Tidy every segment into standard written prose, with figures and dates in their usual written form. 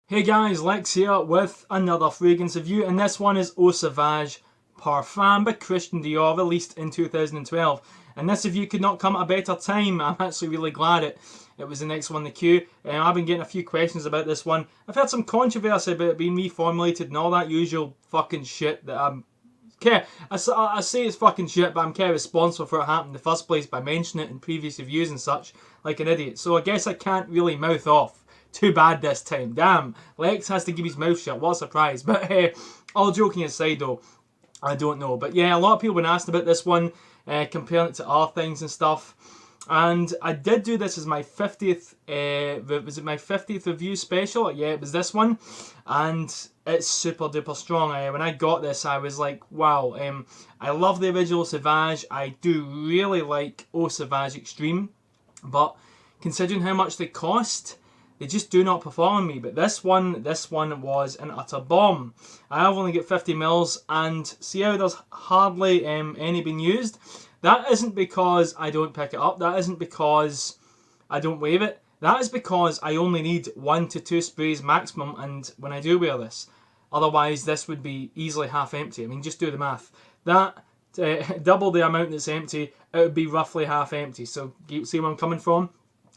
Hey guys, Lex here with another fragrance review, and this one is Eau Sauvage Parfum by Christian Dior, released in 2012. And this review could not come at a better time. I'm actually really glad it was the next one in the queue. I've been getting a few questions about this one. I've had some controversy about it being reformulated and all that usual fucking shit that I'm... I say it's fucking shit, but I'm kind of responsible for it happening in the first place by mentioning it in previous reviews and such, like an idiot. So I guess I can't really mouth off too bad this time. Damn, Lex has to keep his mouth shut. What a surprise. But all joking aside though, I don't know. But yeah, a lot of people have been asked about this one, comparing it to other things and stuff. And I did do this as my 50th, was it my 50th review special? Yeah, it was this one. And it's super duper strong. When I got this, I was like, wow. I love the original Sauvage. I do really like Eau Sauvage Extreme. But considering how much they cost, they just do not perform on me. But this one was an utter bomb. I have only got 50 mils, and see how there's hardly any being used? That isn't because I don't pick it up. That isn't because I don't wave it. That is because I only need 1 to 2 sprays maximum, and when I do wear this. Otherwise, this would be easily half empty. I mean, just do the math. That, double the amount that's empty, it would be roughly half empty. So, you see where I'm coming from?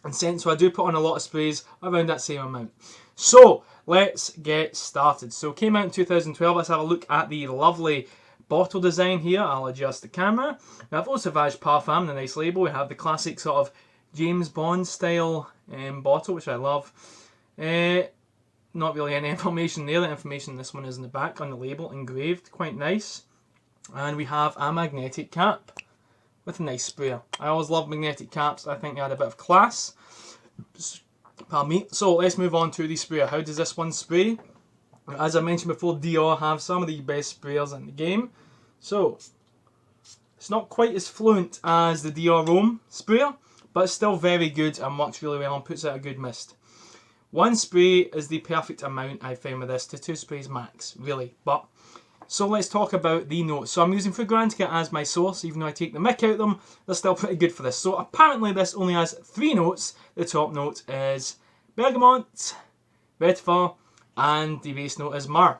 And so I do put on a lot of sprays around that same amount. So let's get started. So it came out in 2012. Let's have a look at the lovely bottle design here. I'll adjust the camera. We have Eau Sauvage Parfum, the nice label. We have the classic sort of James Bond style bottle, which I love. Not really any information there. The information in this one is in the back on the label, engraved. Quite nice. And we have a magnetic cap with a nice sprayer. I always love magnetic caps. I think they had a bit of class. Pardon me. So let's move on to the sprayer. How does this one spray? As I mentioned before, Dior have some of the best sprayers in the game. So it's not quite as fluent as the Dior Rome sprayer, but it's still very good and works really well and puts out a good mist. 1 spray is the perfect amount I found with this, to 2 sprays max, really. But so let's talk about the notes. So I'm using Fragrantica as my source. Even though I take the mick out of them, they're still pretty good for this. So apparently this only has 3 notes. The top note is bergamot, vetiver, and the base note is myrrh.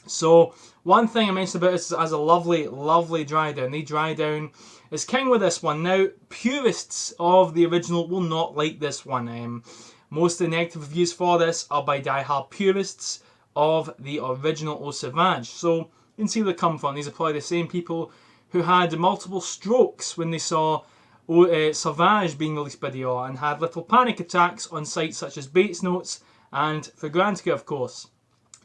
So one thing I mentioned about this is it has a lovely, lovely dry down. The dry down is king with this one. Now, purists of the original will not like this one. Most of the negative reviews for this are by die-hard purists of the original Eau Sauvage. So you can see where they come from. These are probably the same people who had multiple strokes when they saw Sauvage being released by Dior and had little panic attacks on sites such as Bates Notes and Fragrantica, of course.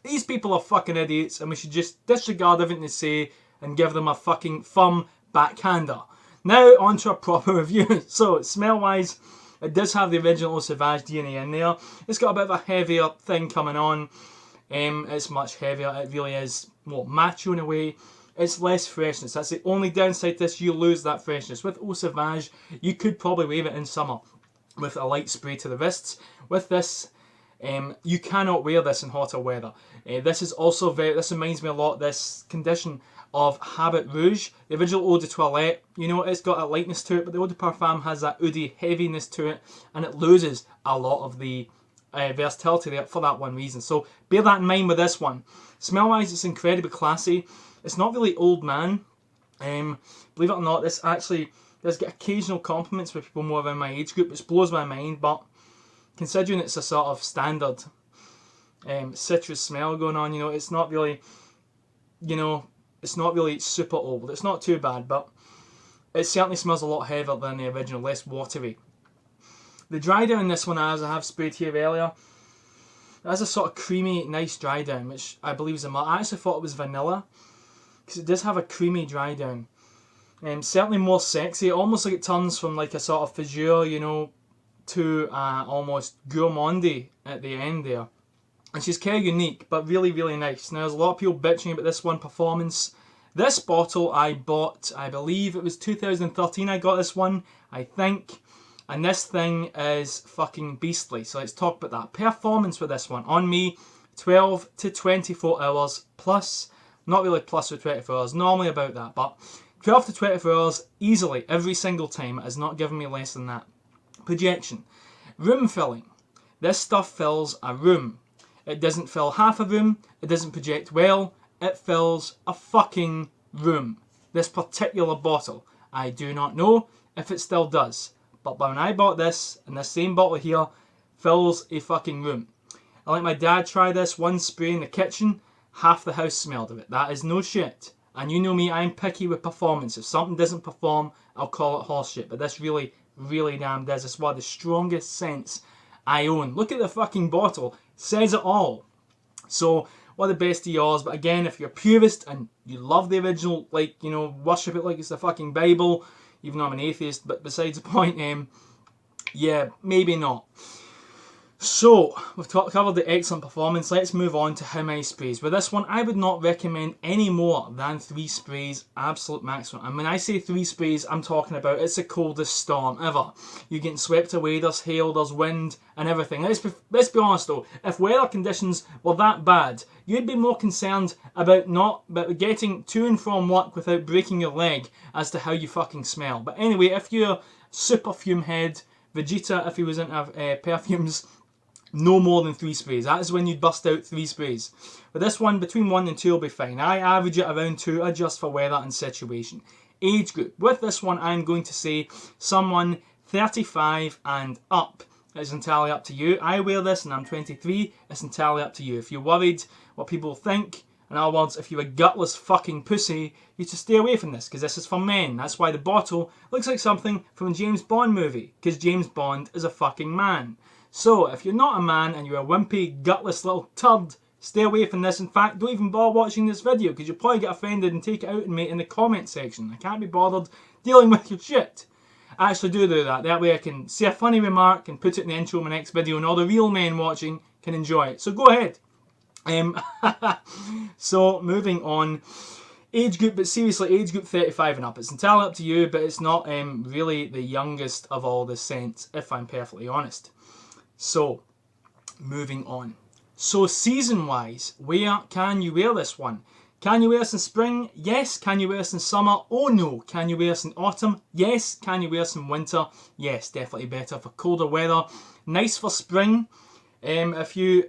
These people are fucking idiots, and we should just disregard everything they say and give them a fucking firm backhander. Now on to a proper review. So smell-wise, it does have the original Eau Sauvage DNA in there. It's got a bit of a heavier thing coming on. It's much heavier. It really is more macho in a way. It's less freshness. That's the only downside to this. You lose that freshness. With Eau Sauvage, you could probably wave it in summer with a light spray to the wrists. With this, you cannot wear this in hotter weather. This is also this reminds me a lot of this condition of Habit Rouge. The original Eau de Toilette, you know, it's got a lightness to it, but the Eau de Parfum has that oody heaviness to it, and it loses a lot of the versatility there for that one reason. So bear that in mind with this one. Smell wise, it's incredibly classy. It's not really old man. Believe it or not, this actually does get occasional compliments with people more around my age group, which blows my mind, but considering it's a sort of standard citrus smell going on, you know, it's not really, you know, it's not really super old. It's not too bad, but it certainly smells a lot heavier than the original, less watery. The dry down in this one, as I have sprayed here earlier, it has a sort of creamy, nice dry down, which I believe is a myrrh. I actually thought it was vanilla, because it does have a creamy dry down. Certainly more sexy, almost like it turns from like a sort of frisure, you know, to almost gourmandy at the end there. And she's kind of unique, but really, really nice. Now, there's a lot of people bitching about this one performance. This bottle I bought, I believe it was 2013 I got this one, I think. And this thing is fucking beastly. So let's talk about that. Performance with this one. On me, 12 to 24 hours plus. Not really plus for 24 hours. Normally about that. But 12 to 24 hours easily every single time. It has not given me less than that. Projection. Room filling. This stuff fills a room. It doesn't fill half a room. It doesn't project well. It fills a fucking room. This particular bottle. I do not know if it still does. But when I bought this, and this same bottle here fills a fucking room. I let my dad try this one spray in the kitchen. Half the house smelled of it. That is no shit. And you know me, I'm picky with performance. If something doesn't perform, I'll call it horse shit. But this really, really damn does. It's one of the strongest scents I own. Look at the fucking bottle. It says it all. So, one of the best Dior's. But again, if you're a purist and you love the original, like, you know, worship it like it's the fucking Bible, even though I'm an atheist, but besides the point, yeah, maybe not. So, we've covered the excellent performance. Let's move on to how many sprays. With this one, I would not recommend any more than 3 sprays, absolute maximum. And when I say 3 sprays, I'm talking about it's the coldest storm ever. You're getting swept away, there's hail, there's wind, and everything. Let's be honest though, if weather conditions were that bad, you'd be more concerned about getting to and from work without breaking your leg as to how you fucking smell. But anyway, if you're super fume head, Vegeta, if he was into perfumes, no more than 3 sprays. That is when you'd bust out 3 sprays. With this one, between 1 and 2 will be fine. I average it around 2, adjust for weather and situation. Age group. With this one, I'm going to say someone 35 and up. It's entirely up to you. I wear this and I'm 23. It's entirely up to you. If you're worried what people think, in other words, if you're a gutless fucking pussy, you should stay away from this, because this is for men. That's why the bottle looks like something from a James Bond movie, because James Bond is a fucking man. So, if you're not a man and you're a wimpy, gutless little turd, stay away from this. In fact, don't even bother watching this video, because you'll probably get offended and take it out on me in the comment section. I can't be bothered dealing with your shit. I actually do that. That way I can say a funny remark and put it in the intro of my next video, and all the real men watching can enjoy it. So go ahead. So, moving on. Age group, but seriously, age group 35 and up. It's entirely up to you, but it's not really the youngest of all the scents, if I'm perfectly honest. So, moving on. So, season-wise, where can you wear this one? Can you wear this in spring? Yes. Can you wear this in summer? Oh no. Can you wear this in autumn? Yes. Can you wear this in winter? Yes, definitely better for colder weather. Nice for spring. The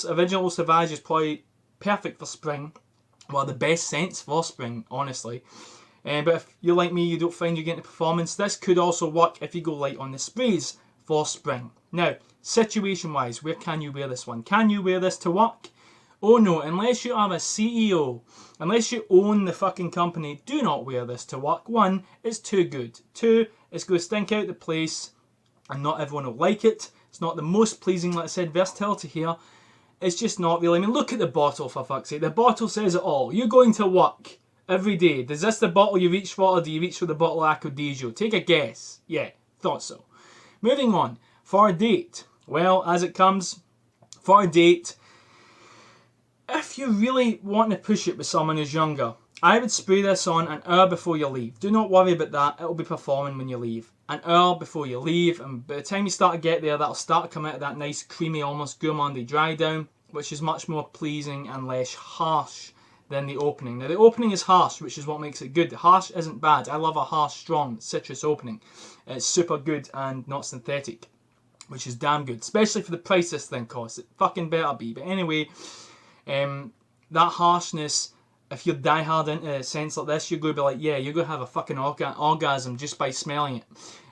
original Eau Sauvage is probably perfect for spring. One of the best scents for spring, honestly. But if you're like me, you don't find you're getting the performance, this could also work if you go light on the sprays for spring. Now, situation-wise, where can you wear this one? Can you wear this to work? Oh no, unless you are a CEO, unless you own the fucking company, do not wear this to work. 1, it's too good. 2, it's going to stink out the place and not everyone will like it. It's not the most pleasing, like I said, versatility here. It's just not really. I mean, look at the bottle, for fuck's sake. The bottle says it all. You're going to work every day. Is this the bottle you reach for, or do you reach for the bottle of Acodagio? Take a guess. Yeah, thought so. Moving on. For a date. Well, as it comes, for a date, if you really want to push it with someone who's younger, I would spray this on an hour before you leave. Do not worry about that. It will be performing when you leave. An hour before you leave, and by the time you start to get there, that'll start to come out of that nice, creamy, almost gourmandy dry down, which is much more pleasing and less harsh than the opening. Now, the opening is harsh, which is what makes it good. Harsh isn't bad. I love a harsh, strong citrus opening. It's super good and not synthetic, which is damn good, especially for the price this thing costs. It fucking better be. But anyway, that harshness, if you're diehard into scents like this, you're going to be like, yeah, you're going to have a fucking orgasm just by smelling it.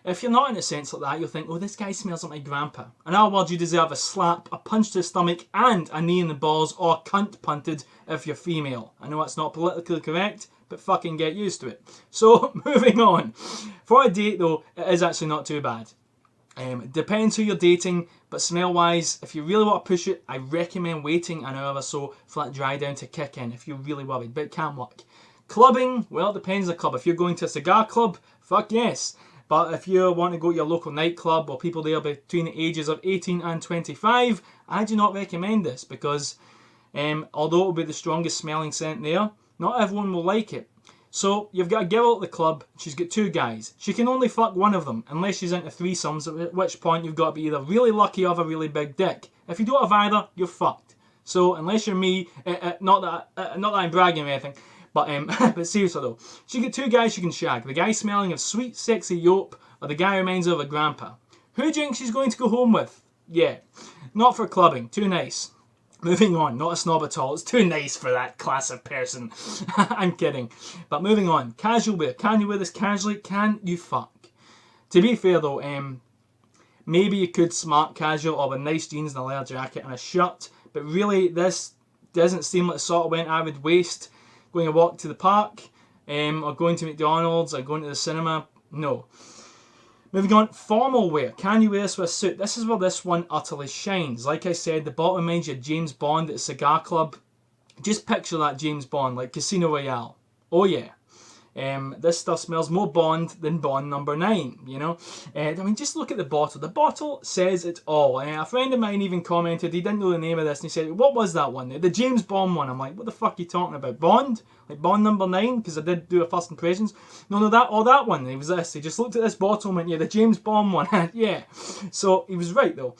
If you're not into scents like that, you'll think, oh, this guy smells like my grandpa. In other words, you deserve a slap, a punch to the stomach, and a knee in the balls, or cunt punted if you're female. I know that's not politically correct, but fucking get used to it. So, moving on. For a date, though, it is actually not too bad. It depends who you're dating, but smell-wise, if you really want to push it, I recommend waiting an hour or so for that dry down to kick in if you're really worried, but it can work. Clubbing, well, it depends on the club. If you're going to a cigar club, fuck yes. But if you want to go to your local nightclub or people there between the ages of 18 and 25, I do not recommend this because although it will be the strongest smelling scent there, not everyone will like it. So you've got a girl at the club, she's got 2 guys. She can only fuck one of them, unless she's into threesomes, at which point you've got to be either really lucky or have a really big dick. If you don't have either, you're fucked. So unless you're me, not that I'm bragging or anything, but but seriously though, she got 2 guys she can shag. The guy smelling of sweet, sexy yope, or the guy reminds her of a grandpa. Who do you think she's going to go home with? Yeah, not for clubbing, too nice. Moving on, not a snob at all. It's too nice for that class of person. I'm kidding. But moving on, casual wear. Can you wear this casually? Can you fuck? To be fair though, maybe you could smart casual or with nice jeans and a leather jacket and a shirt. But really, this doesn't seem like the sort of event I would waste going a walk to the park, or going to McDonald's, or going to the cinema. No. Moving on, formal wear. Can you wear this with a suit? This is where this one utterly shines. Like I said, the bottom reminds you of James Bond at a cigar club. Just picture that James Bond, like Casino Royale. Oh yeah. This stuff smells more Bond than Bond number 9, you know. I mean, just look at the bottle. The bottle says it all. A friend of mine even commented, he didn't know the name of this, and he said, what was that one? The James Bond one. I'm like, what the fuck are you talking about? Bond? Like Bond number 9? Because I did do a first impressions. No, that one. It was this. He just looked at this bottle and went, yeah, the James Bond one. Yeah. So, he was right, though.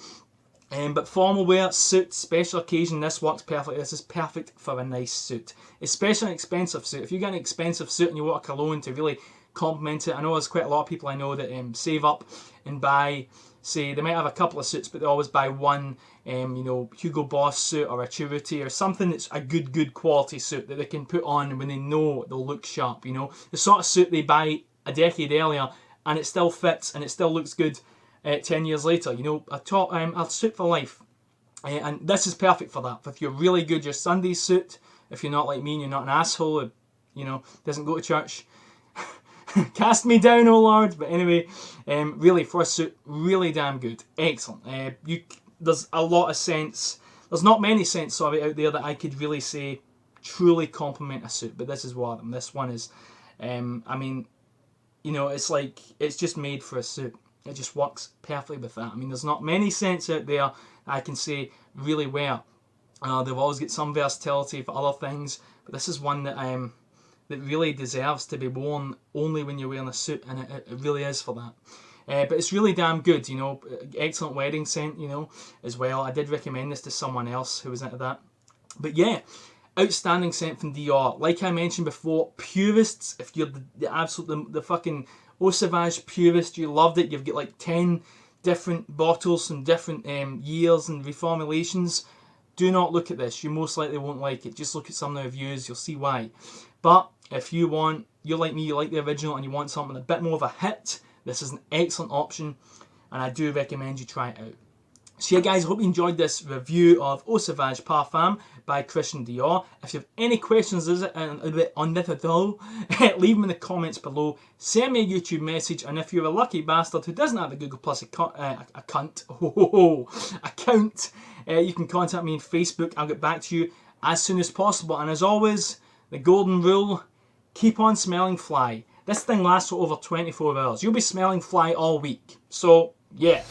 But formal wear, suit, special occasion, this works perfectly. This is perfect for a nice suit. Especially an expensive suit. If you get an expensive suit and you want a cologne to really complement it, I know there's quite a lot of people I know that save up and buy, say, they might have a couple of suits, but they always buy one, Hugo Boss suit or a Chiruti or something that's a good quality suit that they can put on when they know they'll look sharp, you know. The sort of suit they buy a decade earlier and it still fits and it still looks good 10 years later, you know, a suit for life. And this is perfect for that. If you're really good, your Sunday suit, if you're not like me and you're not an asshole, doesn't go to church, cast me down, oh Lord. But anyway, really, for a suit, really damn good. Excellent. There's a lot of scents. There's not many scents, out there that I could really say truly complement a suit, but this is one of them. This one is, it's like, it's just made for a suit. It just works perfectly with that. I mean, there's not many scents out there I can say really well. They've always got some versatility for other things, but this is one that that really deserves to be worn only when you're wearing a suit, and it really is for that. But it's really damn good, you know. Excellent wedding scent, you know, as well. I did recommend this to someone else who was into that. But yeah, outstanding scent from Dior. Like I mentioned before, purists, if you're the fucking Eau Sauvage purist, you loved it, you've got like 10 different bottles from different years and reformulations, do not look at this. You most likely won't like it. Just look at some of the reviews, you'll see why. But if you're like me, you like the original and you want something a bit more of a hit, this is an excellent option and I do recommend you try it out. So yeah guys, I hope you enjoyed this review of Eau Sauvage Parfum by Christian Dior. If you have any questions on this at all, leave them in the comments below. Send me a YouTube message, and if you're a lucky bastard who doesn't have a Google Plus account, you can contact me on Facebook. I'll get back to you as soon as possible. And as always, the golden rule, keep on smelling fly. This thing lasts for over 24 hours. You'll be smelling fly all week. So, yeah.